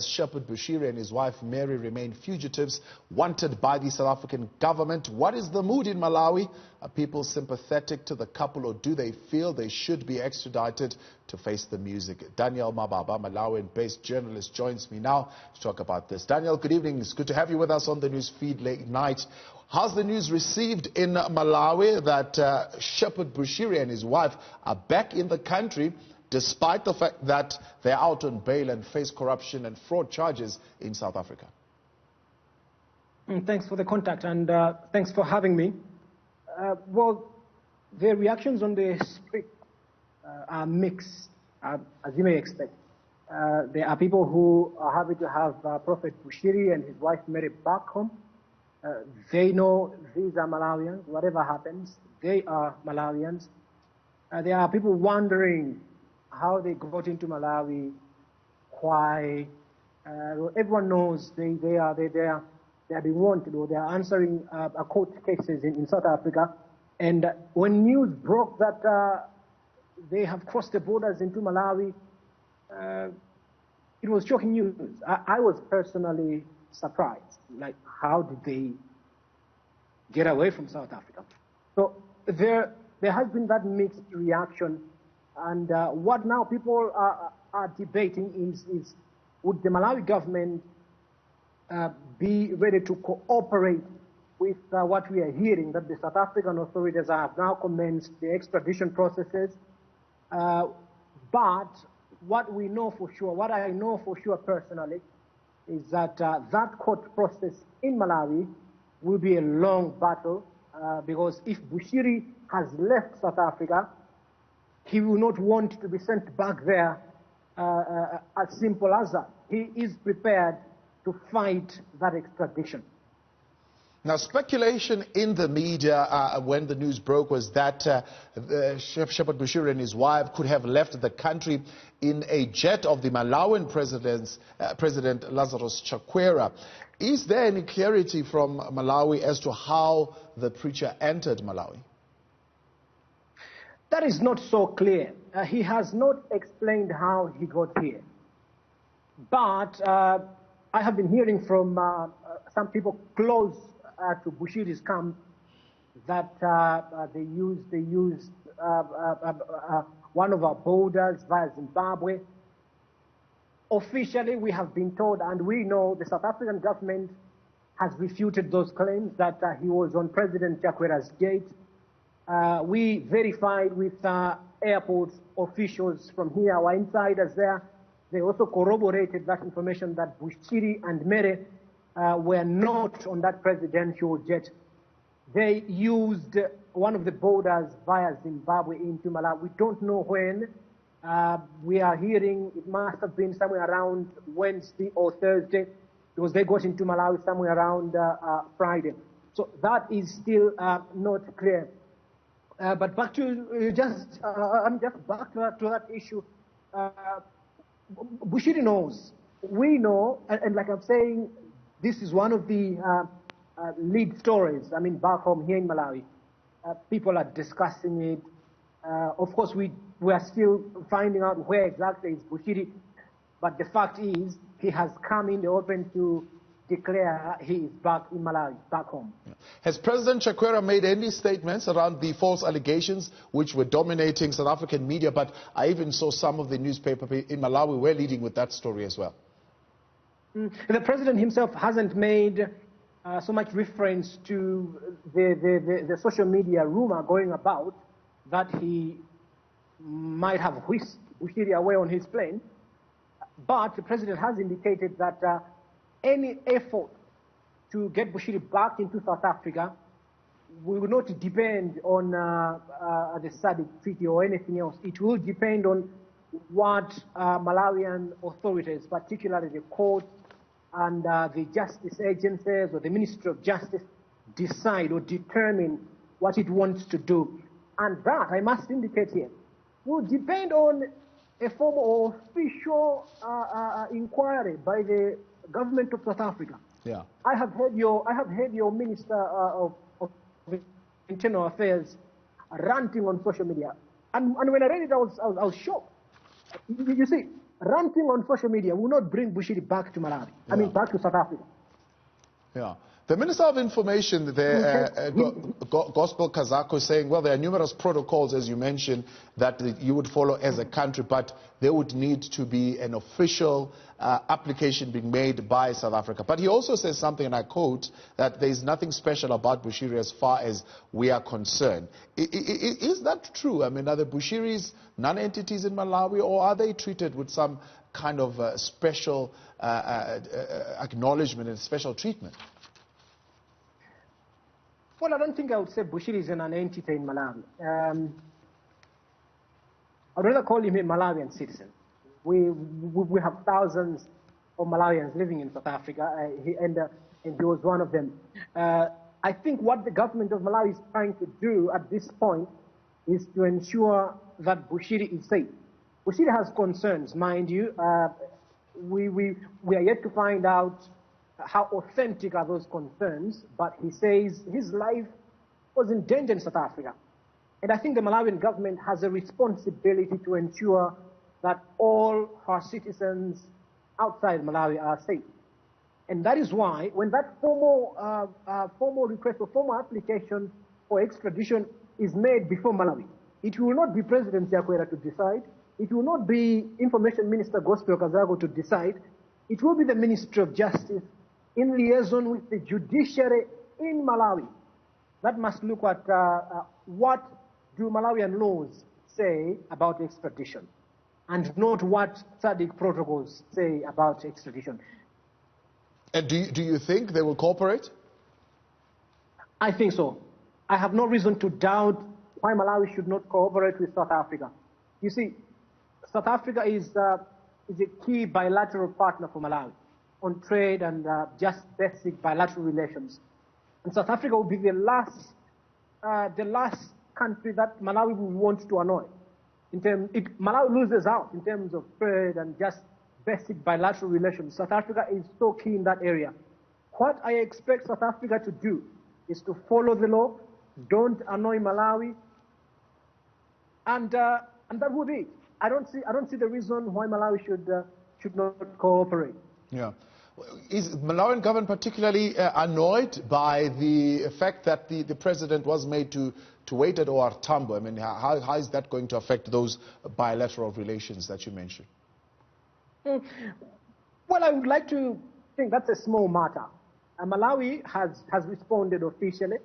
Shepherd Bushiri and his wife Mary remain fugitives, wanted by the South African government. What is the mood in Malawi? Are people sympathetic to the couple, or do they feel they should be extradited to face the music? Daniel Mababa, Malawian-based journalist, joins me now to talk about this. Daniel, good evening. It's good to have you with us on the news feed late night. How's the news received in Malawi that Shepherd Bushiri and his wife are back in the country, despite the fact that they're out on bail and face corruption and fraud charges in South Africa? Thanks for the contact, and thanks for having me. Well, the reactions on the street are mixed, as you may expect. There are people who are happy to have Prophet Bushiri and his wife Mary back home. They know these are Malawians. Whatever happens, they are Malawians. There are people wondering how they got into Malawi, why. Everyone knows they are being wanted, or they are answering court cases in South Africa. And when news broke that they have crossed the borders into Malawi, it was shocking news. I was personally surprised. Like, how did they get away from South Africa? So there has been that mixed reaction. And what now people are debating is would the Malawi government be ready to cooperate with what we are hearing, that the South African authorities have now commenced the extradition processes. But what we know for sure, what I know for sure personally, is that that court process in Malawi will be a long battle, because if Bushiri has left South Africa, he will not want to be sent back there as simple as that. He is prepared to fight that extradition. Now, speculation in the media when the news broke was that Shepherd Bushiri and his wife could have left the country in a jet of the Malawian President Lazarus Chakwera. Is there any clarity from Malawi as to how the preacher entered Malawi? That is not so clear. He has not explained how he got here. But I have been hearing from some people close to Bushiri's camp that they used one of our borders via Zimbabwe. Officially, we have been told, and we know the South African government has refuted those claims that he was on President Chakwera's gate. We verified with airport officials from here, our insiders there. They also corroborated that information that Bushiri and Mary were not on that presidential jet. They used one of the borders via Zimbabwe into Malawi. We don't know when. We are hearing it must have been somewhere around Wednesday or Thursday, because they got into Malawi somewhere around Friday. So that is still not clear. But back to back to that issue. Bushiri knows. We know, and like I'm saying, this is one of the lead stories. I mean, back home here in Malawi, people are discussing it. Of course, we are still finding out where exactly is Bushiri, but the fact is he has come in the open to declare he is back in Malawi, back home. Has President Chakwera made any statements around the false allegations which were dominating South African media? But I even saw some of the newspapers in Malawi were leading with that story as well. The president himself hasn't made so much reference to the social media rumor going about that he might have whisked Bushiri away on his plane. But the president has indicated that any effort to get Bushiri back into South Africa will not depend on the SADC treaty or anything else. It will depend on what Malawian authorities, particularly the court and the justice agencies or the Ministry of Justice, decide or determine what it wants to do. And that, I must indicate here, will depend on a form of official inquiry by the government of South Africa. Yeah. I have heard your Minister of Internal Affairs ranting on social media, and when I read it, I was shocked. You see, ranting on social media will not bring Bushiri back to Malawi. I mean, back to South Africa. Yeah. The Minister of Information there, Gospel Kazako, is saying, well, there are numerous protocols, as you mentioned, that you would follow as a country, but there would need to be an official application being made by South Africa. But he also says something, and I quote, that there is nothing special about Bushiri as far as we are concerned. Is that true? I mean, are the Bushiris non-entities in Malawi, or are they treated with some kind of special acknowledgement and special treatment? Well, I don't think I would say Bushiri is an entity in Malawi. I'd rather call him a Malawian citizen. We have thousands of Malawians living in South Africa, and he was one of them. I think what the government of Malawi is trying to do at this point is to ensure that Bushiri is safe. Bushiri has concerns, mind you. We are yet to find out how authentic are those concerns, but he says his life was in danger in South Africa. And I think the Malawian government has a responsibility to ensure that all her citizens outside Malawi are safe. And that is why, when that formal request or formal application for extradition is made before Malawi, it will not be President Chakwera to decide. It will not be Information Minister Gospel Kazago to decide. It will be the Ministry of Justice in liaison with the judiciary in Malawi that must look at what do Malawian laws say about extradition, and not what SADC protocols say about extradition. And do you think they will cooperate? I think so. I have no reason to doubt why Malawi should not cooperate with South Africa. You see, South Africa is a key bilateral partner for Malawi on trade and just basic bilateral relations. And South Africa will be the last country that Malawi will want to annoy. Malawi loses out in terms of trade and just basic bilateral relations. South Africa is so key in that area. What I expect South Africa to do is to follow the law, don't annoy Malawi, and that will be it. I don't see the reason why Malawi should not cooperate. Yeah. Is Malawian government particularly annoyed by the fact that the president was made to wait at OR Tambo? I mean, how is that going to affect those bilateral relations that you mentioned? Well, I would like to think that's a small matter. Malawi has responded officially.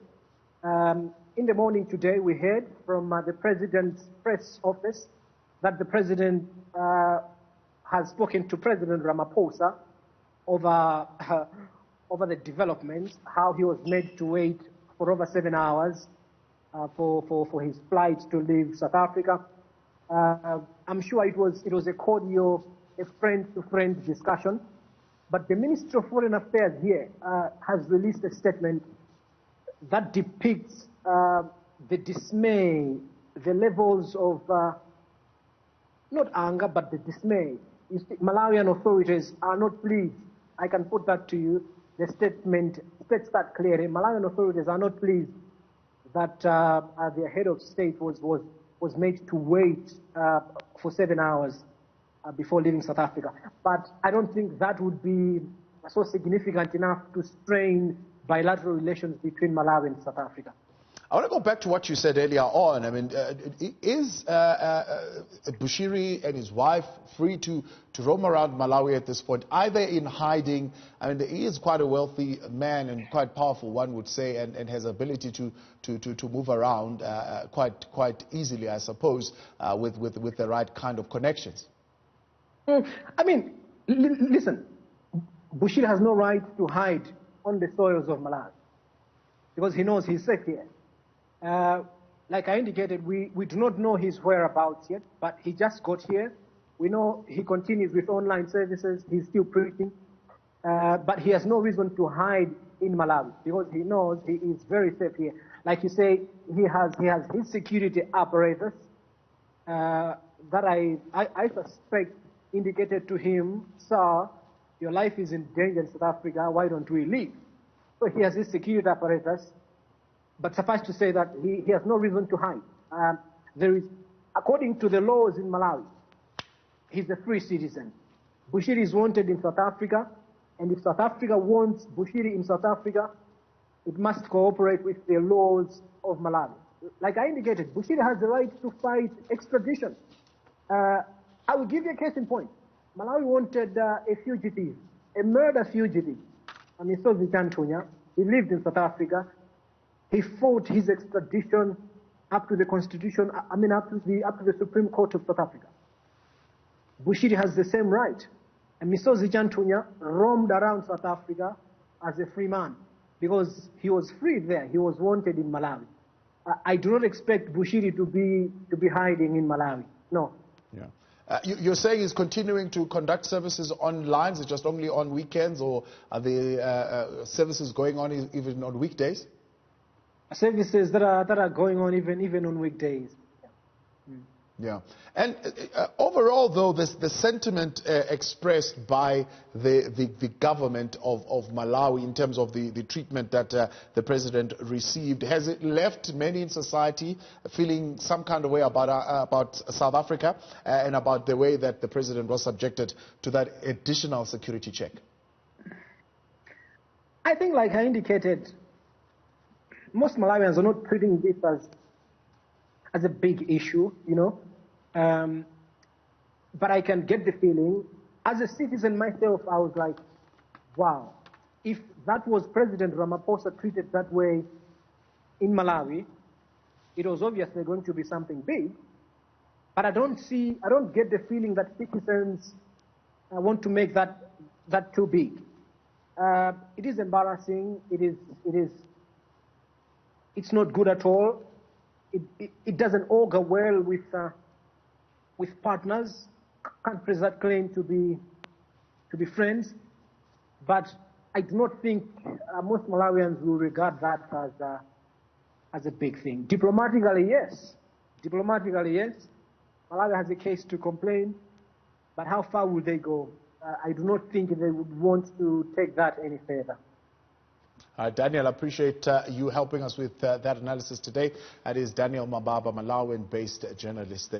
In the morning today, we heard from the president's press office that the president has spoken to President Ramaphosa over the developments, how he was made to wait for over 7 hours for his flight to leave South Africa. I'm sure it was a cordial, a friend-to-friend discussion. But the Ministry of Foreign Affairs here has released a statement that depicts the dismay, the levels of not anger, but the dismay. Malawian authorities are not pleased. I can put that to you. The statement states that clearly. Malawian authorities are not pleased that their head of state was made to wait for 7 hours before leaving South Africa. But I don't think that would be so significant enough to strain bilateral relations between Malawi and South Africa. I want to go back to what you said earlier on. I mean, is Bushiri and his wife free to roam around Malawi at this point, either in hiding? I mean, he is quite a wealthy man and quite powerful, one would say, and has ability to move around quite easily, I suppose, with the right kind of connections. I mean, listen, Bushiri has no right to hide on the soils of Malawi because he knows he's safe here. Like I indicated, we do not know his whereabouts yet, but he just got here. We know he continues with online services. He's still preaching. But he has no reason to hide in Malawi because he knows he is very safe here. Like you say, he has his security apparatus that I suspect indicated to him, sir, your life is in danger in South Africa, why don't we leave? So he has his security apparatus. But suffice to say that he has no reason to hide. There is, according to the laws in Malawi, he's a free citizen. Bushiri is wanted in South Africa, and if South Africa wants Bushiri in South Africa, it must cooperate with the laws of Malawi. Like I indicated, Bushiri has the right to fight extradition. I will give you a case in point. Malawi wanted a fugitive, a murder fugitive. Amisozi Chantunya. He lived in South Africa. He fought his extradition up to the Constitution, up to the Supreme Court of South Africa. Bushiri has the same right. And Misozi Chantunya roamed around South Africa as a free man because he was free there. He was wanted in Malawi. I do not expect Bushiri to be hiding in Malawi. No. Yeah. You're saying he's continuing to conduct services on lines, it's just only on weekends, or are the services going on even on weekdays? Services that are going on even on weekdays. Yeah. And overall, though, the sentiment expressed by the government of Malawi in terms of the treatment that the president received, has it left many in society feeling some kind of way about South Africa and about the way that the president was subjected to that additional security check? I think, like I indicated, most Malawians are not treating this as a big issue, you know. But I can get the feeling, as a citizen myself, I was like, wow, if that was President Ramaphosa treated that way in Malawi, it was obviously going to be something big. But I don't get the feeling that citizens want to make that too big. It is embarrassing. It's not good at all. It doesn't augur well with partners, countries that claim to be friends. But I do not think most Malawians will regard that as a big thing. Diplomatically, yes. Malawi has a case to complain, but how far will they go? I do not think they would want to take that any further. Daniel, I appreciate you helping us with that analysis today. That is Daniel Mababa, Malawian-based journalist.